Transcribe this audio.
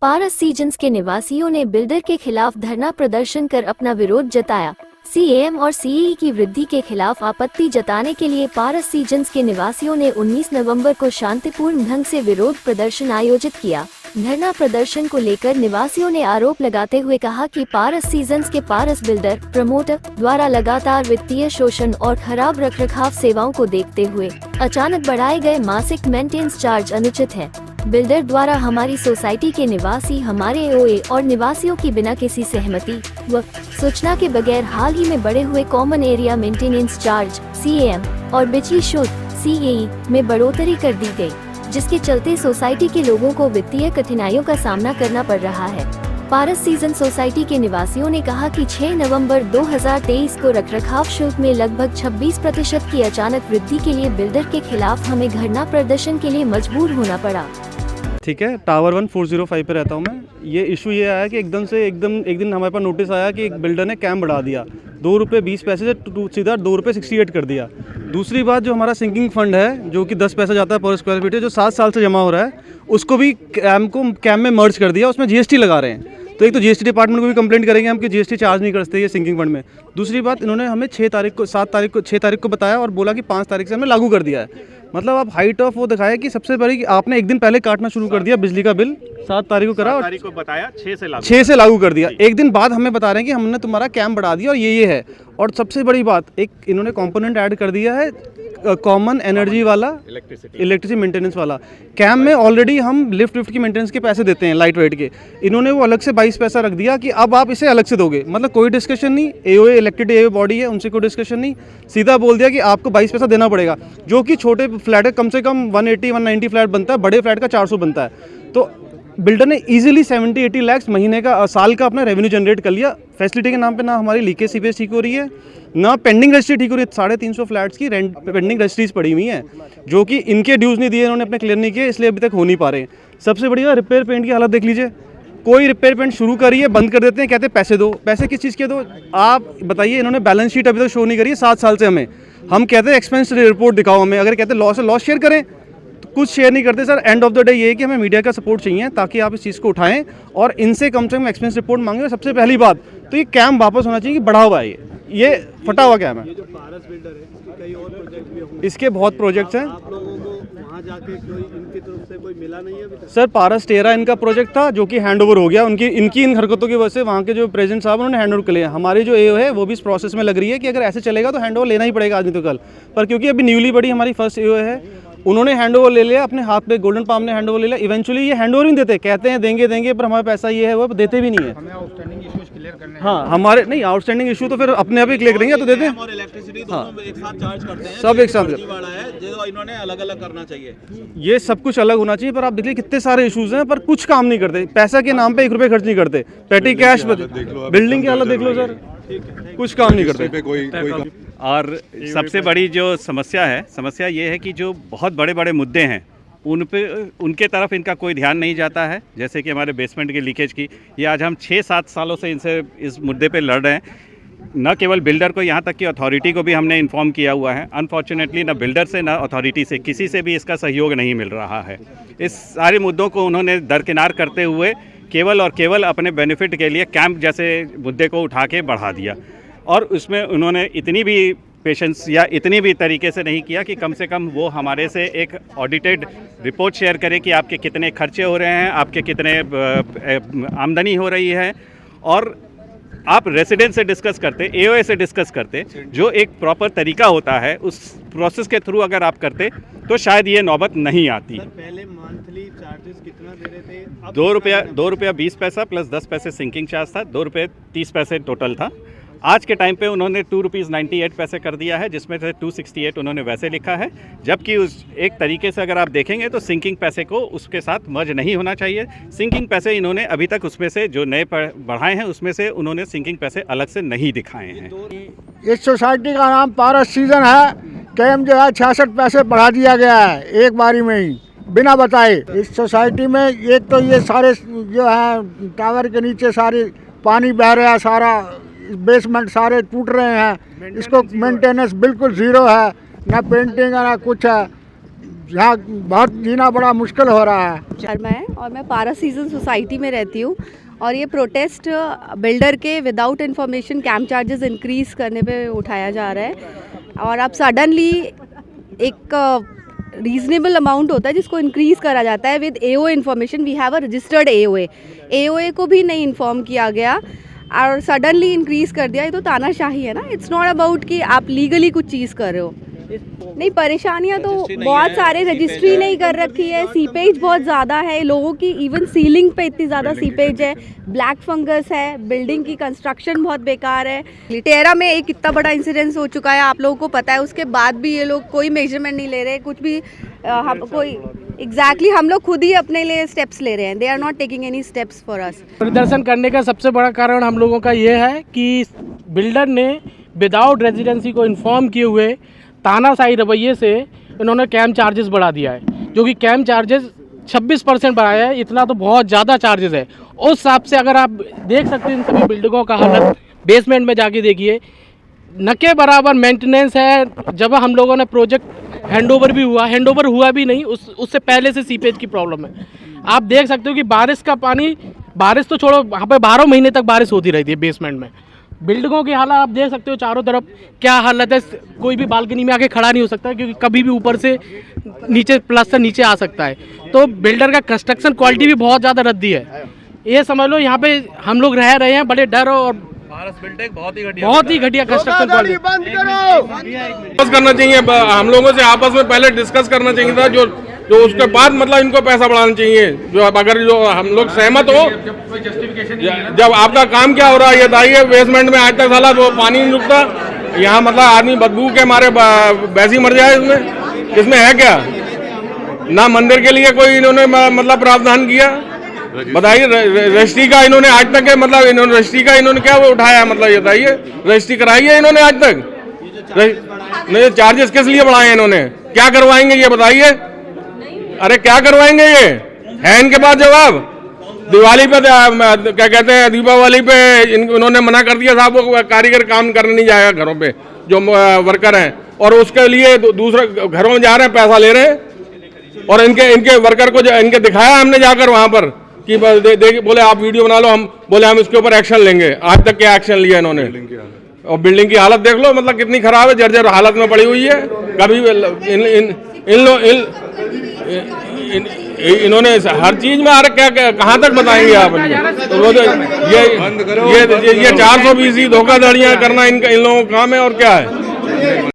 पारस seasons के निवासियों ने बिल्डर के खिलाफ धरना प्रदर्शन कर अपना विरोध जताया। सीएम और सीई की वृद्धि के खिलाफ आपत्ति जताने के लिए पारस सीजन्स के निवासियों ने 19 नवंबर को शांतिपूर्ण ढंग से विरोध प्रदर्शन आयोजित किया। धरना प्रदर्शन को लेकर निवासियों ने आरोप लगाते हुए कहा कि पारस सीजन्स के पारस बिल्डर प्रमोटर द्वारा लगातार वित्तीय शोषण और खराब रखरखाव सेवाओं को देखते हुए अचानक बढ़ाए गए मासिक मेंटेनेंस चार्ज अनुचित है। बिल्डर द्वारा हमारी सोसाइटी के निवासी हमारे एओए और निवासियों की बिना किसी सहमति व सूचना के बगैर हाल ही में बढ़े हुए common area maintenance charge CM और बिजली शुल्क सीएई में बढ़ोतरी कर दी गई, जिसके चलते सोसाइटी के लोगों को वित्तीय कठिनाइयों का सामना करना पड़ रहा है। पारस सीजन सोसाइटी के निवासियों ने कहा कि 6 नवंबर 2023 को रखरखाव शुल्क में लगभग 26% की अचानक वृद्धि के लिए बिल्डर के खिलाफ हमें धरना प्रदर्शन के लिए मजबूर होना पड़ा। ठीक है, टावर 1 405 पे रहता हूँ मैं। ये इशू ये आया कि एक दिन हमारे पास नोटिस आया कि एक बिल्डर ने कैम बढ़ा दिया, 2 रुपये 20 पैसे से सीधा 2 रुपये 68 कर दिया। दूसरी बात, जो हमारा सिंकिंग फंड है जो कि 10 पैसा जाता है पर स्क्वायर फीट, जो 7 साल से जमा हो रहा है, उसको भी कैम में मर्ज कर दिया, उसमें जीएसटी लगा रहे हैं। तो एक तो जीएसटी डिपार्टमेंट को भी कंप्लेंट करेंगे हम कि जीएसटी चार्ज नहीं करते ये सिंकिंग फंड में। दूसरी बात, इन्होंने हमें 6 तारीख को बताया और बोला कि 5 तारीख से हमने लागू कर दिया है। मतलब आप हाइट ऑफ वो दिखाया कि सबसे बड़ी कि आपने एक दिन पहले काटना शुरू कर दिया बिजली का बिल, 7 तारीख को करा और 7 तारीख को बताया, 6 से लागू कर दिया। एक दिन बाद हमें बता रहे हैं कि हमने तुम्हारा कैम बढ़ा दिया और ये है। और सबसे बड़ी बात, एक इन्होंने कंपोनेंट ऐड कर दिया है कॉमन एनर्जी वाला, इलेक्ट्रिसिटी मेंटेनेंस वाला। कैम में ऑलरेडी हम लिफ्ट की मेंटेनेंस के पैसे देते हैं लाइट वेट के, इन्होंने वो अलग से 22 पैसा रख दिया कि अब आप इसे अलग से दोगे। मतलब कोई डिस्कशन नहीं, एओए इलेक्टेड एओए बॉडी है, उनसे कोई डिस्कशन नहीं, सीधा बोल दिया कि आपको 22 पैसा देना पड़ेगा। जो कि छोटे फ्लैट है कम से कम 180-190 फ्लैट बनता है, बड़े फ्लैट का 400 बनता है। तो बिल्डर ने इजीली 70-80 लाख महीने का साल का अपना रेवेन्यू जनरेट कर लिया। फैसिलिटी के नाम पे ना हमारी लीकेज सीपेज ठीक हो रही है, ना पेंडिंग रजिस्ट्री ठीक हो रही है। 350 फ्लैट्स की रेंट पेंडिंग रजिस्ट्रीज पड़ी हुई हैं, जो कि इनके ड्यूज नहीं दिए, इन्होंने अपने क्लियर नहीं किए, इसलिए अभी तक हो नहीं पा रहे हैं। सबसे बढ़िया रिपेयर पेंट की हालत देख लीजिए, कोई रिपेयर पेंट शुरू करिए बंद कर देते हैं, कहते हैं पैसे दो। पैसे किस चीज़ के दो आप बताइए। इन्होंने बैलेंस शीट अभी तक शो नहीं करी है 7 साल से हमें। हम कहते हैं एक्सपेंस रिपोर्ट दिखाओ हमें, अगर कहते हैं लॉस है लॉस शेयर करें, तो कुछ शेयर नहीं करते sir. End of the day ये है कि हमें मीडिया का सपोर्ट चाहिए ताकि आप इस चीज़ को उठाएं और इनसे कम से कम एक्सपेंस रिपोर्ट मांगे। सबसे पहली बात तो ये कैम वापस होना चाहिए कि बढ़ा हुआ है, ये फटा हुआ कैम है। ये जो पारस बिल्डर है, इसके कई और प्रोजेक्ट भी होंगे, इसके बहुत प्रोजेक्ट्स हैं। आप लोगों को वहाँ जाके कोई इनकी तरफ से कोई मिला नहीं है अभी तक? सर पारस टेरा इनका प्रोजेक्ट था जो कि हैंड ओवर हो गया। इनकी इन हरकतों की वजह से वहाँ के जो प्रेसिडेंट साहब उन्होंने हैंड ओवर कर लिया। हमारी जो एओ है वो भी इस प्रोसेस में लग रही है कि अगर ऐसे चलेगा तो हैंड ओवर लेना ही पड़ेगा आज नहीं तो कल। पर क्योंकि अभी न्यूली बड़ी हमारी फर्स्ट एओ है, उन्होंने हैंड ओवर ले लिया अपने हाथ पे, गोल्डन पाम ने हैंड ओवर ले लिया। इवेंचुअली ये हैंड ओवर नहीं देते, कहते हैं देंगे पर हमारा पैसा ये है वो देते भी नहीं है। हमें आउटस्टैंडिंग इश्यूज क्लियर करने हैं। हाँ हमारे नहीं, आउटस्टैंडिंग इशू तो फिर अपने आप ही क्लियर करेंगे तो देते हैं। और इलेक्ट्रिसिटी दोनों एक साथ चार्ज करते हैं, सब एक साथ वाला है जो इन्होंने अलग अलग करना चाहिए। ये सब कुछ अलग होना चाहिए, पर आप देखिए कितने सारे इश्यूज हैं पर कुछ काम नहीं करते। पैसा के नाम पे 1 रुपये खर्च नहीं करते, पेटी कैश बिल्डिंग की हालत देख लो सर, कुछ काम नहीं करते। और सबसे बड़ी जो समस्या ये है कि जो बहुत बड़े बड़े मुद्दे हैं उनके तरफ इनका कोई ध्यान नहीं जाता है। जैसे कि हमारे बेसमेंट के लीकेज की, ये आज हम 6-7 सालों से इनसे इस मुद्दे पे लड़ रहे हैं। न केवल बिल्डर को, यहाँ तक कि अथॉरिटी को भी हमने इन्फॉर्म किया हुआ है। अनफॉर्चुनेटली न बिल्डर से न अथॉरिटी से किसी से भी इसका सहयोग नहीं मिल रहा है। इस सारे मुद्दों को उन्होंने दरकिनार करते हुए केवल और केवल अपने बेनिफिट के लिए कैंप जैसे मुद्दे को उठा के बढ़ा दिया। और उसमें उन्होंने इतनी भी पेशेंस या इतनी भी तरीके से नहीं किया कि कम से कम वो हमारे से एक ऑडिटेड रिपोर्ट शेयर करें कि आपके कितने खर्चे हो रहे हैं, आपके कितने आमदनी हो रही है। और आप रेसिडेंट से डिस्कस करते, एओए से डिस्कस करते, जो एक प्रॉपर तरीका होता है, उस प्रोसेस के थ्रू अगर आप करते तो शायद ये नौबत नहीं आती। पहले मंथली चार्जेस कितना दे रहे थे? 2 रुपया 20 पैसा प्लस 10 पैसे सिंकिंग चार्ज था, 2 रुपये 30 पैसे टोटल था। आज के टाइम पे उन्होंने 2 रुपीज़ 98 पैसे कर दिया है, जिसमें से 268 उन्होंने वैसे लिखा है। जबकि उस एक तरीके से अगर आप देखेंगे तो सिंकिंग पैसे को उसके साथ मर्ज नहीं होना चाहिए। सिंकिंग पैसे इन्होंने अभी तक उसमें से जो नए बढ़ाए हैं उसमें से उन्होंने सिंकिंग पैसे अलग से नहीं दिखाए हैं। इस सोसाइटी का नाम पारस सीजन है। कैम जो है 66 पैसे बढ़ा दिया गया है एक बारी में ही बिना बताए। इस सोसाइटी में एक तो ये सारे जो है टावर के नीचे सारे पानी बह रहा है, सारा बेसमेंट सारे टूट रहे हैं। इसको मेंटेनेंस बिल्कुल ज़ीरो है, ना पेंटिंग है ना कुछ है। यहाँ बहुत जीना बड़ा मुश्किल हो रहा है। शर्मा है और मैं पारस सीजन सोसाइटी में रहती हूँ और ये प्रोटेस्ट बिल्डर के without information camp charges increase करने पे उठाया जा रहा है और अब सडनली एक रीजनेबल अमाउंट होता है जिसको इंक्रीज़ करा जाता है with AOA information. We have a registered AOA को भी नहीं इन्फॉर्म किया गया और सडनली इंक्रीज़ कर दिया। ये तो तानाशाही है ना। इट्स नॉट अबाउट कि आप लीगली कुछ चीज़ कर रहे हो। नहीं, परेशानियां तो बहुत सारे, रजिस्ट्री नहीं कर रखी है, सीपेज बहुत ज़्यादा है लोगों की, इवन सीलिंग पे इतनी ज़्यादा सीपेज है, ब्लैक फंगस है, बिल्डिंग की कंस्ट्रक्शन बहुत बेकार है। लिटेरा में एक इतना बड़ा इंसिडेंस हो चुका है, आप लोगों को पता है। उसके बाद भी ये लोग कोई मेजरमेंट नहीं ले रहे, कुछ भी हम कोई एग्जैक्टली हम लोग खुद ही अपने लिए स्टेप्स ले रहे हैं। They are not taking any steps for us. प्रदर्शन करने का सबसे बड़ा कारण हम लोगों का ये है कि बिल्डर ने विदाउट रेजिडेंसी को इन्फॉर्म किए हुए तानाशाही रवैये से इन्होंने कैंप चार्जेस बढ़ा दिया है, जो कि कैंप चार्जेस 26% बढ़ाया है। इतना तो बहुत ज़्यादा चार्जेस है। उस हिसाब से अगर आप देख सकते हैं इन सभी बिल्डिंगों का हालत, बेसमेंट में जाके देखिए, न के बराबर मेंटेनेंस है। जब हम लोगों ने प्रोजेक्ट हैंडओवर हुआ भी नहीं, उससे पहले से सीपेज की प्रॉब्लम है। आप देख सकते हो कि बारिश का पानी, बारिश तो छोड़ो, वहाँ पे 12 महीने तक बारिश होती रहती है बेसमेंट में। बिल्डिंगों की हालत आप देख सकते हो, चारों तरफ क्या हालत है। कोई भी बालकनी में आके खड़ा नहीं हो सकता क्योंकि कभी भी ऊपर से नीचे प्लास्टर नीचे आ सकता है। तो बिल्डर का कंस्ट्रक्शन क्वालिटी भी बहुत ज़्यादा रद्दी है। ये समझ लो यहाँ पे हम लोग रह रहे हैं बड़े डर और बहुत ही घटिया कंस्ट्रक्शन क्वालिटी। डिस्कस करना चाहिए हम लोगों से, आपस में पहले डिस्कस करना चाहिए था, जो उसके बाद मतलब इनको पैसा बढ़ाना चाहिए। जो अगर जो हम लोग सहमत हो, जब आपका काम क्या हो रहा है ये बताइए। बेसमेंट में आज तक साला वो पानी नहीं रुकता, यहाँ मतलब आदमी बदबू के मारे वैसे मर जाए। इसमें है क्या? ना मंदिर के लिए कोई इन्होंने मतलब प्रावधान किया, बताइए। रजिस्ट्री का इन्होंने आज तक मतलब रजिस्ट्री का इन्होंने क्या वो उठाया, मतलब ये बताइए। रजिस्ट्री कराई है इन्होंने आज तक? नहीं, चार्जेस किस लिए बढ़ाए इन्होंने? क्या करवाएंगे ये बताइए। अरे क्या करवाएंगे ये? है इनके पास जवाब? दिवाली पे क्या कहते हैं, दीपावली पे इन्होंने मना कर दिया साहब, वो कारीगर काम करने नहीं जाएगा घरों पे, जो वर्कर हैं, और उसके लिए दूसरे घरों में जा रहे हैं, पैसा ले रहे हैं। और इनके वर्कर को इनके दिखाया हमने जाकर वहाँ पर कि बोले आप वीडियो बना लो, हम बोले हम इसके ऊपर एक्शन लेंगे। आज तक क्या एक्शन लिया इन्होंने? और बिल्डिंग की हालत देख लो, मतलब कितनी खराब है, जर्जर हालत में पड़ी हुई है। कभी इन्होंने हर चीज में, अरे क्या कहाँ तक बताएंगे आप? तो वो तो ये 420 धोखाधड़ियाँ करना इन लोगों का काम है, और क्या है।